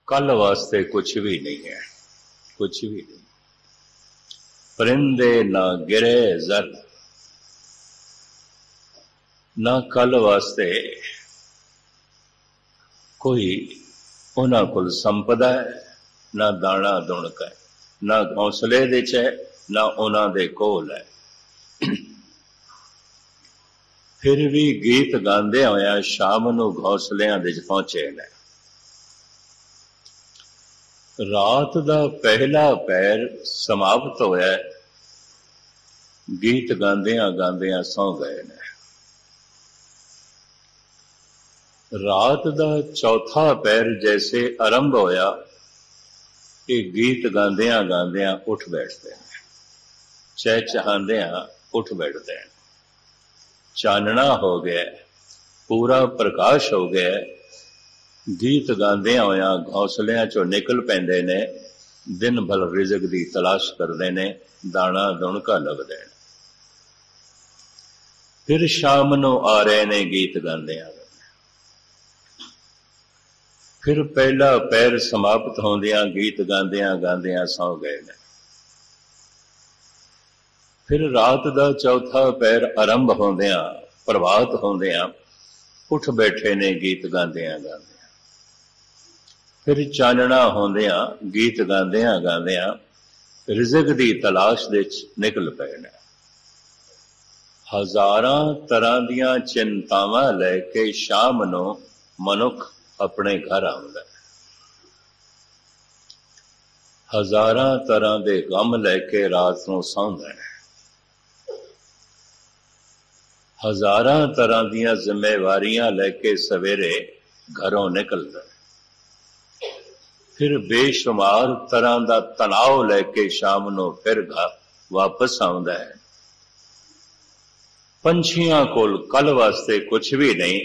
कल वास्ते कुछ भी नहीं है, कुछ भी नहीं। परिंदे ना गिरे जर, ना कल वास्ते कोई उन्हां कोल संपदा है, ना दाना दुणक है, ना घौंसले दे च है, ना उन्हां दे कोल है। फिर भी गीत गांदे होया शाम नूं घौंसलियां दे पहुंचे ने। रात दा पहला पैर समाप्त होया, गीत गांदियां गांदियां सौ गए ने। रात दा चौथा पैर जैसे आरंभ होया, ये गीत गांदियां गांदियां उठ बैठते हैं, चहचहांदियां उठ बैठते हैं। चानना हो गया, पूरा प्रकाश हो गया, गीत गांदियां होया घौंसलियां चो निकल पैंदे ने, दिन भर रिज़क दी तलाश करदे ने, दाना दुणका लभदे ने। फिर शाम नूं आ रहे ने गीत गांदियां। फिर पहला पैर समाप्त होंदियां गीत गांदियां गांदियां सौ गए ने। फिर रात दा चौथा पैर आरंभ होंदियां प्रभात होंदियां उठ बैठे ने गीत गांदियां गांदियां। फिर चानना होंदियां गीत गांदियां गांदियां रिज़क दी तलाश दे निकल पए ने। हज़ारां तरह दियां चिंतावां लैके शाम नूं मनुख अपने घर आउंदा है। हज़ारां तरह दे गम लैके रात नूं सौंदा है। हज़ारां तरह दियां जिम्मेवारियां लैके सवेरे घरों निकलदा है। फिर बेशुमार तरह दा तनाव लैके शाम नूं फिर वापस आउंदा है। पंछियां कोल कल वास्ते कुछ भी नहीं,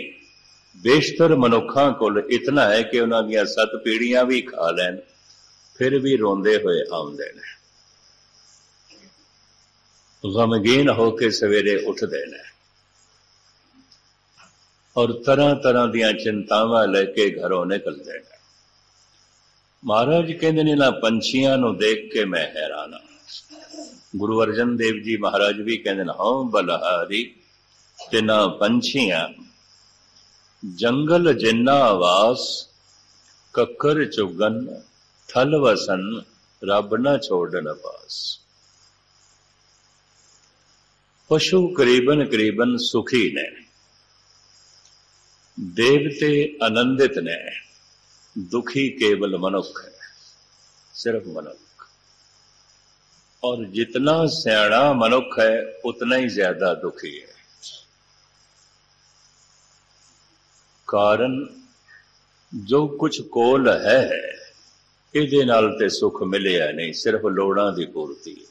बेशतर मनुखां कोल इतना है कि उन्हां दियां 7 पीढ़ियां भी खा लैन, फिर भी रोंदे हुए आउंदे ने, गमगीन होके सवेरे उठदे ने और तरह तरह दियां चिंतावां लेके घरों निकलदे ने। महाराज कहंदे ने ना पंछियां नूं देख के मैं हैरान हां। गुरु अर्जन देव जी महाराज भी कहंदे ने हौं बलहारी तिना पंछियां, जंगल जिन्ना वास, कक्कर चुगन थल वसन, रब न छोड़न पास। पशु करीबन करीबन सुखी ने, देवते आनंदित ने, दुखी केवल मनुख है, सिर्फ मनुख। और जितना सियाणा मनुख है उतना ही ज्यादा दुखी है। कारण जो कुछ कोल है इहदे नाल ते सुख मिलिया नहीं, सिर्फ लोड़ां दी पूर्ति है।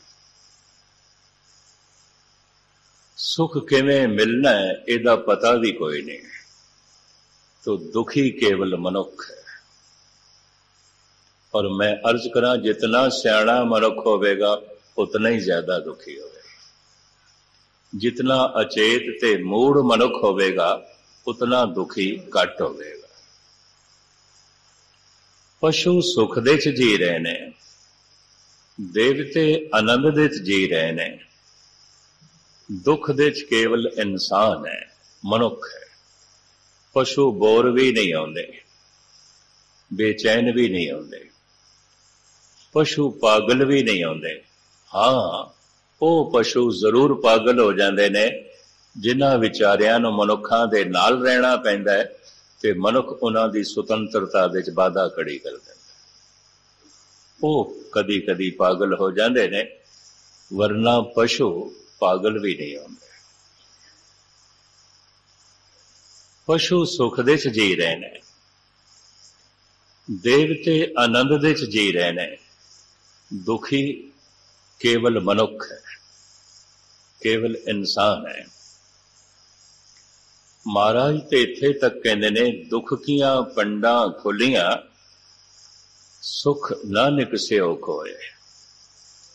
सुख किवें मिलना है इहदा पता भी कोई नहीं, तो दुखी केवल मनुख है। और मैं अर्ज करा जितना सियाणा मनुख होवेगा उतना ही ज्यादा दुखी होवेगा। जितना अचेत ते मूढ़ मनुख होवेगा उतना दुखी घट होवेगा। पशु सुख दे च जी रहे ने, देवते आनंद दे च जी रहे ने, दुख दे च केवल इंसान है, मनुख है। पशु बोर भी नहीं आउंदे, बेचैन भी नहीं आउंदे, पशु पागल भी नहीं आउंदे। हाँ, वो पशु जरूर पागल हो जाते ने जिन्हां विचारियां नूं मनुखां दे नाल रहना पैंदा है ते मनुख उन्हां दी सुतंत्रता दे च बाधा खड़ी कर दिंदा। वो कदी कदी पागल हो जाते ने, वरना पशु पागल भी नहीं होंदे। पशु सुख दे च जी रहे ने, देवते आनंद दे च जी रहे ने, दुखी केवल मनुख है, केवल इंसान है। महाराज ते इत्थे तक कहंदे ने दुख कियां पंडां खुलियां, सुख ना निकसिओ खोए।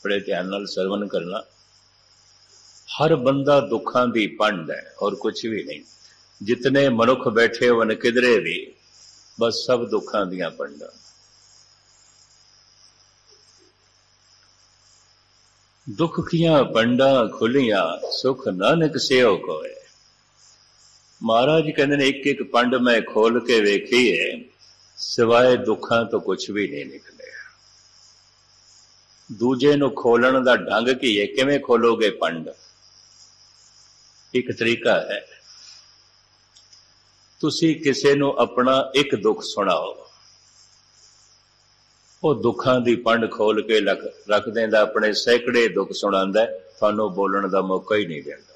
बड़े ध्यान नाल सरवण करना। हर बंदा दुखां दी पंड है और कुछ भी नहीं। जितने मनुख बैठे होन किधरे भी, बस सब दुखां दियां पंडां। दुख किया पंडा खुलियां सुख नानक सेओ कोय। महाराज कहते हैं एक एक पंड मैं खोल के वेखी है, सिवाए दुखों तो कुछ भी नहीं निकले। दूजे नूं खोलण दा ढंग की है, किवें खोलोगे पंड? एक तरीका है, तुसी किसी नूं अपना एक दुख सुनाओ, वो दुखों की पंड खोल के रख देंदा, अपने सैकड़े दुख सुणांदा, थानू बोलण का मौका ही नहीं देंदा।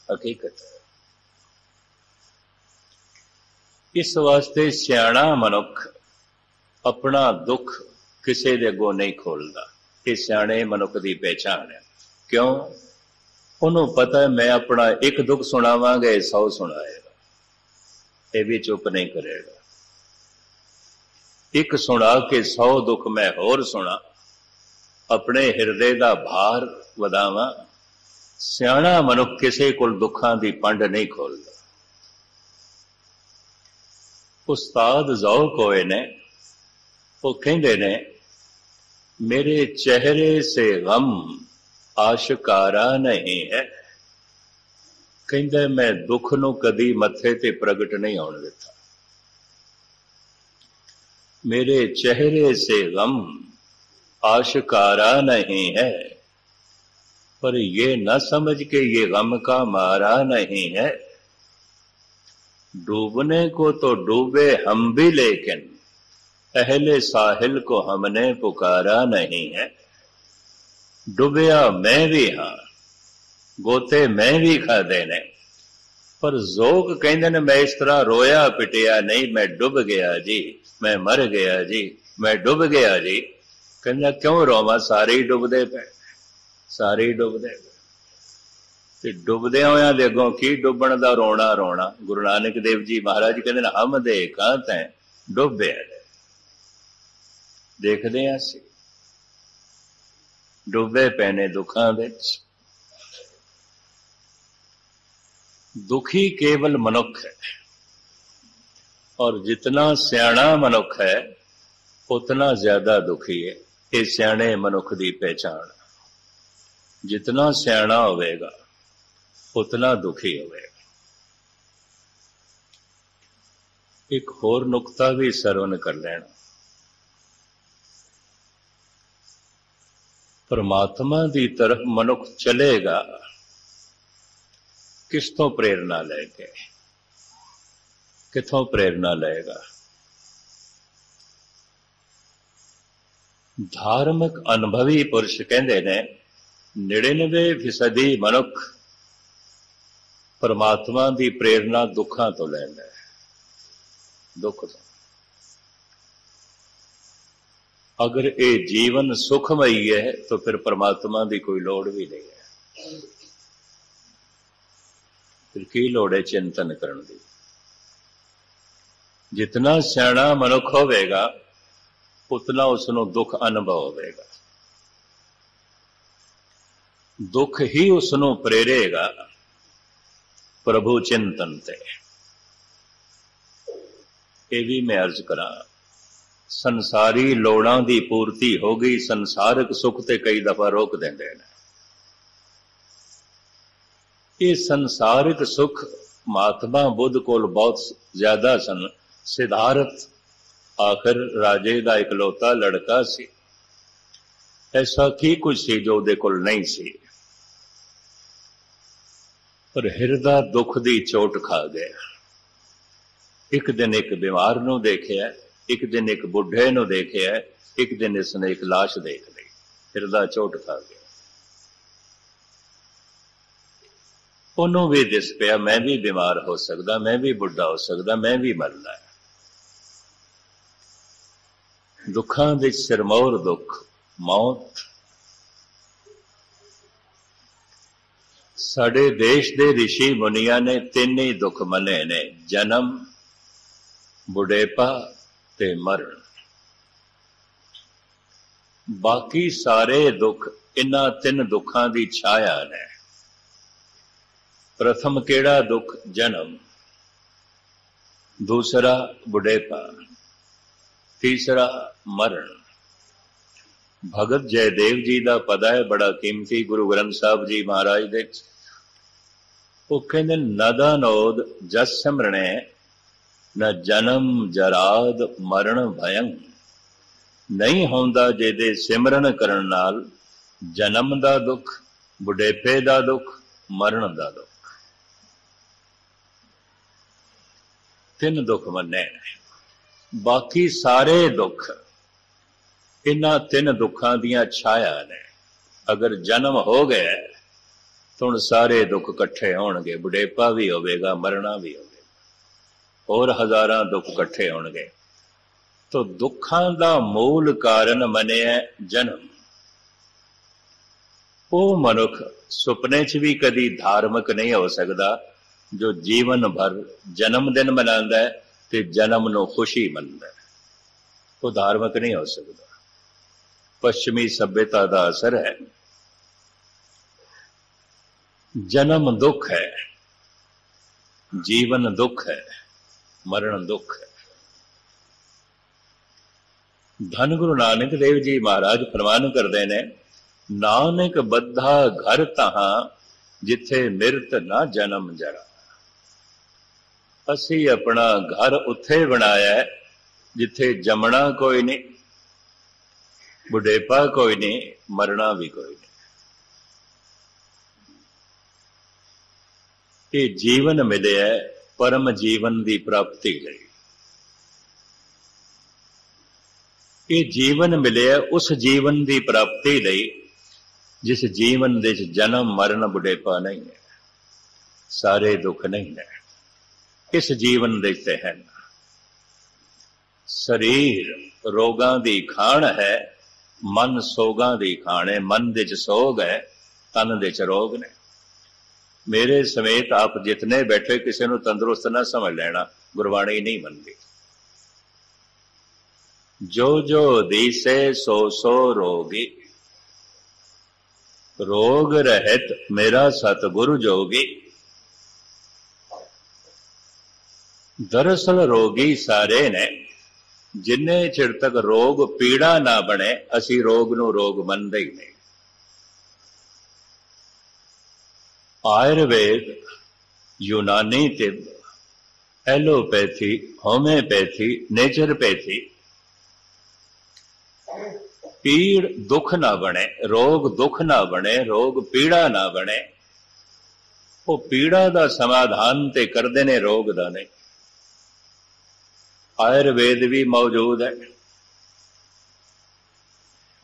हकीकत है। इस वास्ते सियाणा मनुख अपना दुख किसी दे अगों नहीं खोलता। ये सियाणे मनुख की पहचान है। क्यों? उन्होंने पता है मैं अपना एक दुख सुनावांगा, 100 सुनाएगा, ये भी चुप नहीं करेगा। एक सुना के 100 दुख मैं होर सुना, अपने हिरदे का भार वधावा। सियाणा मनुख किसी को दुखों की पंड नहीं खोलता। उस्ताद ज़ौक़ होए ने, वो कहते ने, मेरे चेहरे से गम आशकारा नहीं है। कहते मैं दुख नूं कदी मथे ते प्रगट नहीं होने देता। मेरे चेहरे से गम आशकारा नहीं है, पर ये न समझ के ये गम का मारा नहीं है। डूबने को तो डूबे हम भी, लेकिन अहले साहिल को हमने पुकारा नहीं है। डूबया मैं भी हाँ, गोते मैं भी खादे ने, पर ज़ौक़ कहते ने मैं इस तरह रोया पिटिया नहीं, मैं डूब गया जी, मैं मर गया जी, मैं डूब गया जी। कहना क्यों रोवा? सारे ही डुबदे पे, सारे ही डुबदे पे। ते डुबदे होया दे अगों की डुबण दा रोना रोना। गुरु नानक देव जी महाराज कहते हम देखा तैं डुबे, देखते हैं असीं डुबे पैने दुखों विच। दुखी केवल मनुख है, और जितना सियाणा मनुख है उतना ज्यादा दुखी है। ये सियाणे मनुख की पहचान। जितना सियाणा होवेगा उतना दुखी होवेगा। एक होर नुकता भी सरवण कर लेना। परमात्मा की तरफ मनुख चलेगा किस तो प्रेरणा लेके? किथों प्रेरणा लेगा? धार्मिक अनुभवी पुरुष कहते ने 99% मनुख परमात्मा की प्रेरणा दुखों तो लैंदा है। दुख तो अगर ये जीवन सुखमयी है तो फिर परमात्मा की कोई लोड़ भी नहीं है। फिर की लोड़ है चिंतन करने की? जितना सियाणा मनुख होवेगा उतना उसनों दुख अनुभव होवेगा। दुख ही उसनों प्रेरेगा प्रभु चिंतन ते। ये भी मैं अर्ज करा, संसारी लोड़ां की पूर्ति हो गई, संसारिक सुख ते कई दफा रोक देंदे ने। ये संसारिक सुख महात्मा बुद्ध कोल बहुत ज्यादा सन। सिद्धार्थ आखिर राजे का इकलौता लड़का सी, ऐसा की कुछ सी जो उहदे कोल नहीं सी, पर हिरदा दुख की चोट खा गया। एक दिन एक बीमार नूं देखिया, एक दिन एक बुढ़े नूं देखिया, एक दिन इसने एक लाश देख ली। हिरदा चोट खा गया। उन्होंने भी दिस पिया मैं भी बीमार हो सकता, मैं भी बुढ़ा हो सकता, मैं भी मरना है। दुखों विच सिरमौर दुख मौत। साडे देश दे ऋषि मुनिया ने 3 ही दुख मने ने, जन्म, बुढ़ेपा ते मरण। बाकी सारे दुख इन्हां 3 दुखों की छाया ने। प्रथम केड़ा दुख? जन्म, दूसरा बुढ़ेपा, तीसरा मरण। भगत जयदेव जी का पद है बड़ा कीमती गुरु ग्रंथ साहब जी महाराज दे। वो कहते नदानोद जस सिमरणे न जन्म जराद मरण भयं। नहीं होंदा जेदे सिमरन करन नाल जन्म दा दुख, बुढ़ेपे दा दुख, मरण दा दुख। तीन दुख मन्ने, बाकी सारे दुख इन्हां तीन दुखां दियां छाया ने। अगर जन्म हो गया तो हुण सारे दुख इकट्ठे होणगे, बुढ़ेपा भी होवेगा, मरना भी होवेगा, और हज़ारां दुख इकट्ठे होणगे। तो दुखां दा मूल कारण मनिया जन्म। वो मनुख सुपने च भी कदी धार्मिक नहीं हो सकता जो जीवन भर जन्मदिन मनांदा है ते जन्म नूं खुशी मनदा है। वो धार्मिक नहीं हो सकता। पश्चिमी सभ्यता का असर है। जन्म दुख है, जीवन दुख है, मरण दुख है। धन गुरु नानक देव जी महाराज फरमान करते ने, नानक बद्धा घर तहां जिथे मिरत ना जन्म जरा। असी अपना घर उत्थे बनाया है जिथे जमना कोई नहीं, बुढ़ेपा कोई नहीं, मरना भी कोई नहीं। ये जीवन मिले है परम जीवन की प्राप्ति लई। ये जीवन मिले है उस जीवन की प्राप्ति लई जिस जीवन दे जन्म मरण बुढ़ेपा नहीं है, सारे दुख नहीं है। इस जीवन दे ते है शरीर रोगां दी खाण है, मन सोगां दी खाण है। मन दे च सोग है, तन दे च रोग ने। मेरे समेत आप जितने बैठे किसी नूं तंदुरुस्त ना समझ लेना, गुरबाणी नहीं मनती। जो जो दीसे सो सो रोगी, रोग रहत मेरा सतगुरु जोगी। दरअसल रोगी सारे ने, जिन्ने चिर तक रोग पीड़ा ना बने असी रोग नूं रोग मनदे ही नहीं। आयुर्वेद, यूनानी तिब, एलोपैथी, होम्योपैथी, नेचुरोपैथी, पीड़ दुख ना बने, रोग दुख ना बने, रोग पीड़ा ना बने। वो पीड़ा का समाधान ते करते ने, रोग का नहीं। आयुर्वेद भी मौजूद है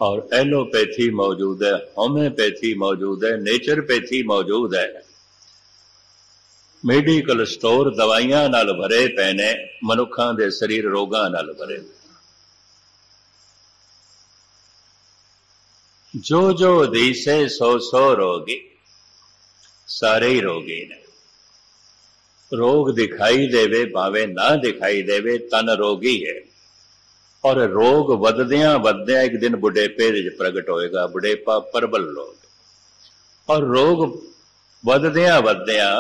और एलोपैथी मौजूद है, होम्योपैथी मौजूद है, नेचुरोपैथी मौजूद है। मेडिकल स्टोर दवाइयां नाल भरे पे ने, मनुखां दे शरीर रोगां नाल भरे। जो जो दीसे सो सो रोगी, सारे ही रोगी ने। रोग दिखाई देवे भावे ना दिखाई देवे, तन रोगी है। और रोग वधदियां वधदियां एक दिन बुढ़ेपे विच प्रगट होएगा, बुढ़ेपा प्रबल रोग। और रोग वधदियां वधदियां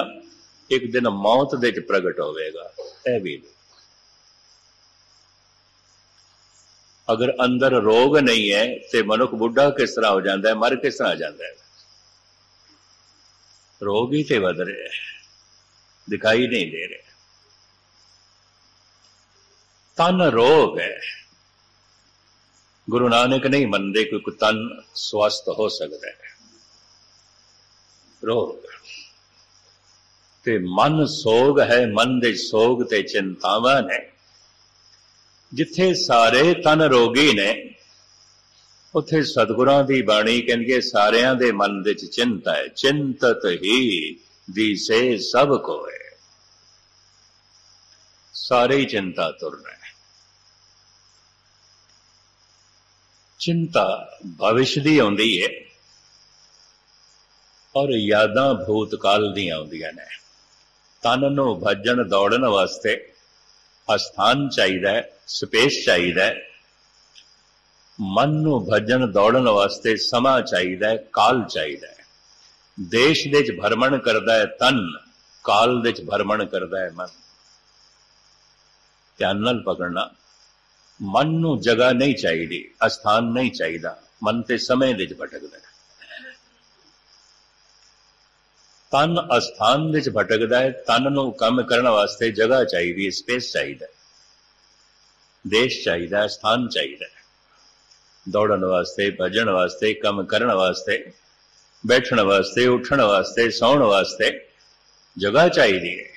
एक दिन मौत दे विच प्रगट होएगा। यह भी अगर अंदर रोग नहीं है तो मनुख बुढ़ा किस तरह हो जाता है, मर किस तरह जाता है। रोग ही तो वध रहे, दिखाई नहीं दे रहे। तन रोग है। गुरु नानक नहीं मनते क्योंकि तन स्वस्थ हो सकता है। रोग ते मन सोग है, मन दे सोग ते चिंतावां ने। जिथे सारे तन रोगी ने उथे सतगुरां दी बाणी कहंदी सारियां दे मन दे चिंता है। चिंतत ही दिसे सब कोय। सारे ही चिंता तुर रहे। चिंता भविष्य दी आउंदी है और यादां भूतकाल दी आउंदियां ने। तन नूं भजन दौड़न वास्ते स्थान चाहिए, स्पेस चाहिए। मन नूं भजन दौड़न वास्ते समा चाहिए, काल चाहिए। देश दे च भरमण करदा है तन, काल दे च भरमण करदा है मन। ध्यान नाल पकड़ना। मन नूं जगह नहीं चाहिए, स्थान नहीं चाहिए, मन ते समय दे च भटकदा है। तन अस्थान दे च भटकदा है। तन नूं काम करने वास्ते जगह चाहिए, स्पेस चाहिए, देश चाहिए, स्थान चाहिए। दौड़न वास्ते, भजन वास्ते, काम करने वास्ते, बैठने वास्ते, उठने वास्ते, सौण वास्ते जगह चाहिए।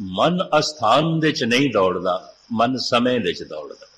मन अस्थान दे च नहीं दौड़दा, मन समय दे च दौड़दा।